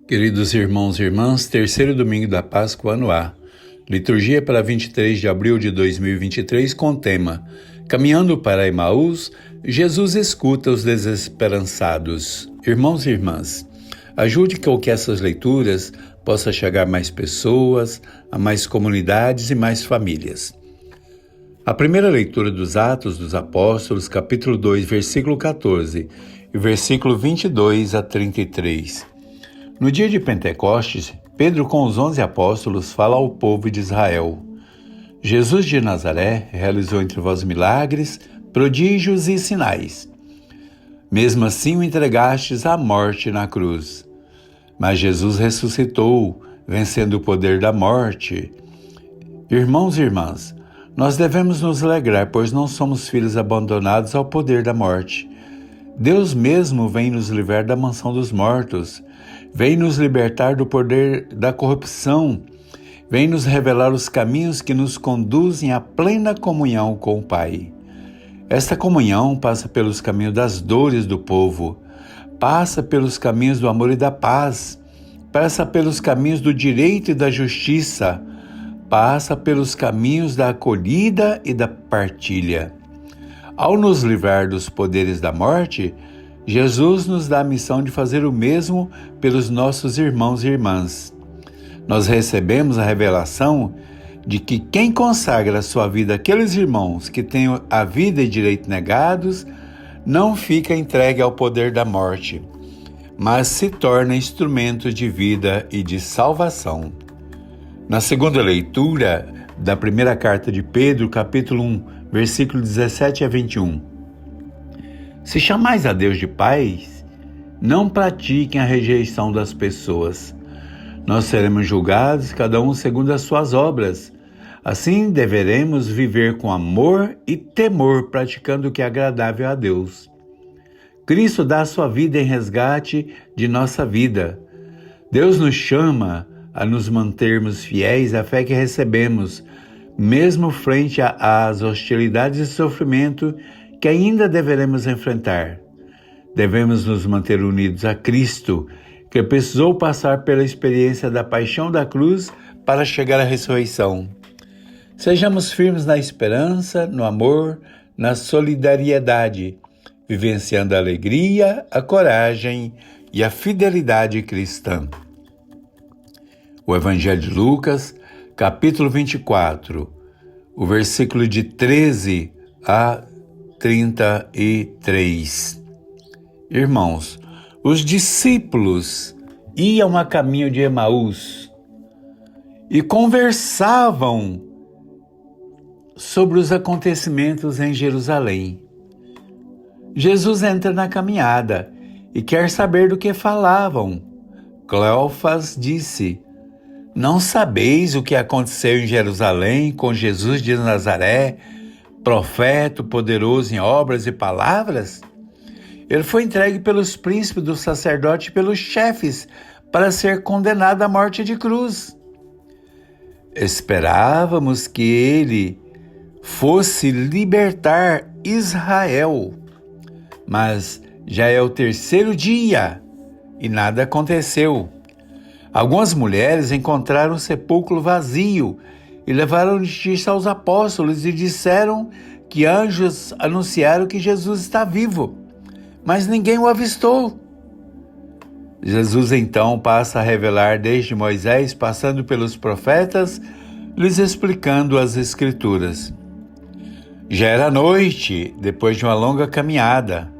Queridos irmãos e irmãs, terceiro domingo da Páscoa ano A. Liturgia para 23 de abril de 2023 com o tema Caminhando para Emaús, Jesus escuta os desesperançados. Irmãos e irmãs, ajude com que essas leituras possam chegar a mais pessoas, a mais comunidades e mais famílias. A primeira leitura dos Atos dos Apóstolos, capítulo 2, versículo 14 e versículo 22 a 33. No dia de Pentecostes, Pedro com os 11 apóstolos fala ao povo de Israel. Jesus de Nazaré realizou entre vós milagres, prodígios e sinais. Mesmo assim o entregastes à morte na cruz. Mas Jesus ressuscitou, vencendo o poder da morte. Irmãos e irmãs, nós devemos nos alegrar, pois não somos filhos abandonados ao poder da morte. Deus mesmo vem nos livrar da mansão dos mortos, vem nos libertar do poder da corrupção, vem nos revelar os caminhos que nos conduzem à plena comunhão com o Pai. Esta comunhão passa pelos caminhos das dores do povo, passa pelos caminhos do amor e da paz, passa pelos caminhos do direito e da justiça, passa pelos caminhos da acolhida e da partilha. Ao nos livrar dos poderes da morte, Jesus nos dá a missão de fazer o mesmo pelos nossos irmãos e irmãs. Nós recebemos a revelação de que quem consagra a sua vida àqueles irmãos que têm a vida e direito negados, não fica entregue ao poder da morte, mas se torna instrumento de vida e de salvação. Na segunda leitura da primeira carta de Pedro, capítulo 1, versículo 17 a 21. Se chamais a Deus de Pai, não pratiquem a rejeição das pessoas. Nós seremos julgados, cada um segundo as suas obras. Assim deveremos viver com amor e temor, praticando o que é agradável a Deus. Cristo dá a sua vida em resgate de nossa vida. Deus nos chama a nos mantermos fiéis à fé que recebemos, mesmo frente às hostilidades e sofrimento que ainda deveremos enfrentar. Devemos nos manter unidos a Cristo, que precisou passar pela experiência da paixão da cruz para chegar à ressurreição. Sejamos firmes na esperança, no amor, na solidariedade, vivenciando a alegria, a coragem e a fidelidade cristã. O Evangelho de Lucas, capítulo 24, o versículo de 13 a 33. Irmãos, os discípulos iam a caminho de Emaús e conversavam sobre os acontecimentos em Jerusalém. Jesus entra na caminhada e quer saber do que falavam. Cleofas disse: Não sabeis o que aconteceu em Jerusalém com Jesus de Nazaré, profeta, poderoso em obras e palavras? Ele foi entregue pelos príncipes dos sacerdotes e pelos chefes para ser condenado à morte de cruz. Esperávamos que ele fosse libertar Israel, mas já é o terceiro dia e nada aconteceu. Algumas mulheres encontraram o sepulcro vazio e levaram notícia aos apóstolos e disseram que anjos anunciaram que Jesus está vivo, mas ninguém o avistou. Jesus então passa a revelar desde Moisés, passando pelos profetas, lhes explicando as Escrituras. Já era noite, depois de uma longa caminhada,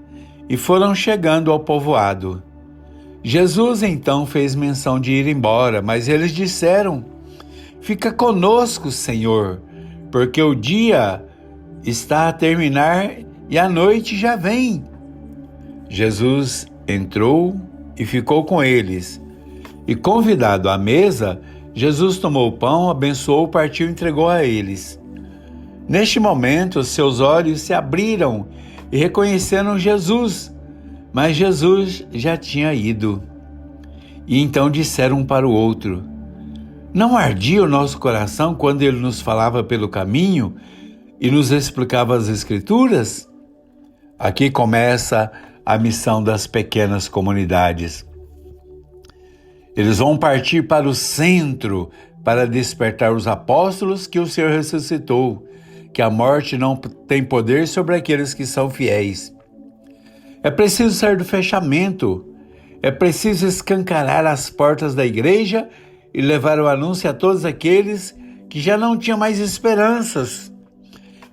e foram chegando ao povoado. Jesus então fez menção de ir embora, mas eles disseram: Fica conosco, Senhor, porque o dia está a terminar e a noite já vem. Jesus entrou e ficou com eles. E convidado à mesa, Jesus tomou o pão, abençoou, partiu e entregou a eles. Neste momento, seus olhos se abriram e reconheceram Jesus, mas Jesus já tinha ido. E então disseram um para o outro: Não ardia o nosso coração quando ele nos falava pelo caminho e nos explicava as Escrituras? Aqui começa a missão das pequenas comunidades. Eles vão partir para o centro para despertar os apóstolos que o Senhor ressuscitou, que a morte não tem poder sobre aqueles que são fiéis. É preciso sair do fechamento, é preciso escancarar as portas da igreja e levar o anúncio a todos aqueles que já não tinham mais esperanças.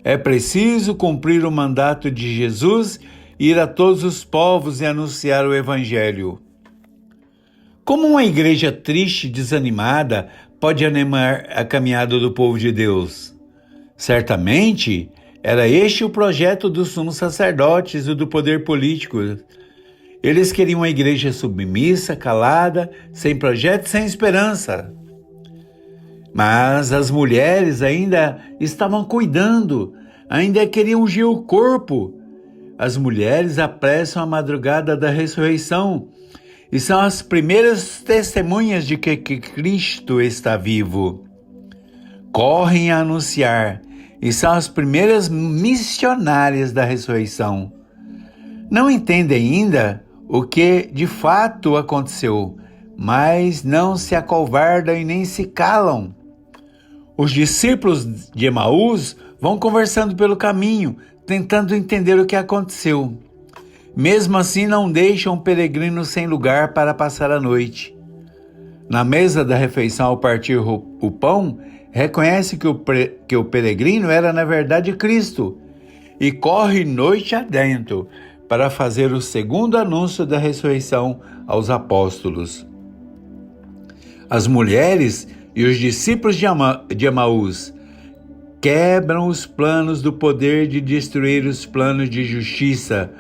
É preciso cumprir o mandato de Jesus, ir a todos os povos e anunciar o Evangelho. Como uma igreja triste e desanimada pode animar a caminhada do povo de Deus? Certamente, era este o projeto dos sumos sacerdotes e do poder político. Eles queriam uma igreja submissa, calada, sem projeto e sem esperança. Mas as mulheres ainda estavam cuidando, ainda queriam ungir o corpo. As mulheres apressam a madrugada da ressurreição e são as primeiras testemunhas de que Cristo está vivo. Correm a anunciar e são as primeiras missionárias da ressurreição. Não entendem ainda o que de fato aconteceu, mas não se acovardam e nem se calam. Os discípulos de Emaús vão conversando pelo caminho, tentando entender o que aconteceu. Mesmo assim, não deixam o peregrino sem lugar para passar a noite. Na mesa da refeição, ao partir o pão, reconhece que o peregrino era, na verdade, Cristo, e corre noite adentro para fazer o segundo anúncio da ressurreição aos apóstolos. As mulheres e os discípulos de Emaús quebram os planos do poder de destruir os planos de justiça,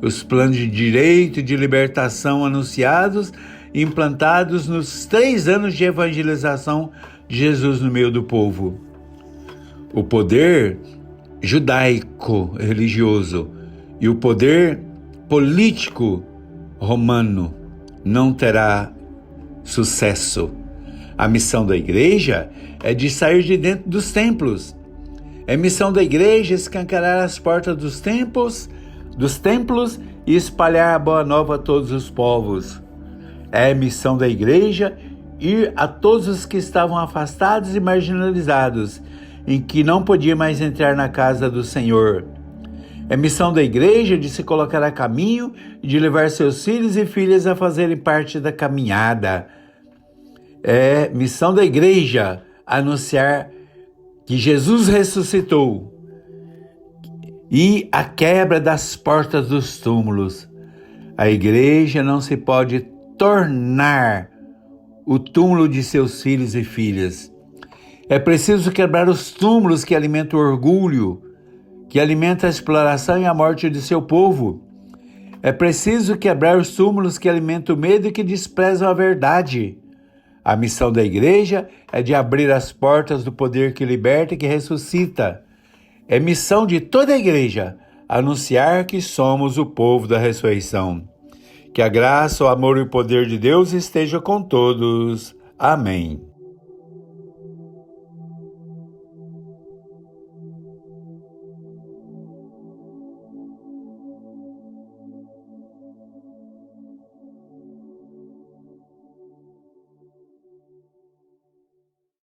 os planos de direito e de libertação anunciados e implantados nos 3 anos de evangelização de Jesus no meio do povo. O poder judaico religioso e o poder político romano não terá sucesso. A missão da igreja é de sair de dentro dos templos. É missão da igreja escancarar as portas dos templos e espalhar a boa nova a todos os povos. É missão da igreja ir a todos os que estavam afastados e marginalizados, em que não podia mais entrar na casa do Senhor. É missão da igreja de se colocar a caminho e de levar seus filhos e filhas a fazerem parte da caminhada. É missão da igreja anunciar que Jesus ressuscitou e a quebra das portas dos túmulos. A igreja não se pode tornar o túmulo de seus filhos e filhas. É preciso quebrar os túmulos que alimentam o orgulho, que alimentam a exploração e a morte de seu povo. É preciso quebrar os túmulos que alimentam o medo e que desprezam a verdade. A missão da igreja é de abrir as portas do poder que liberta e que ressuscita. É missão de toda a igreja anunciar que somos o povo da ressurreição. Que a graça, o amor e o poder de Deus estejam com todos. Amém.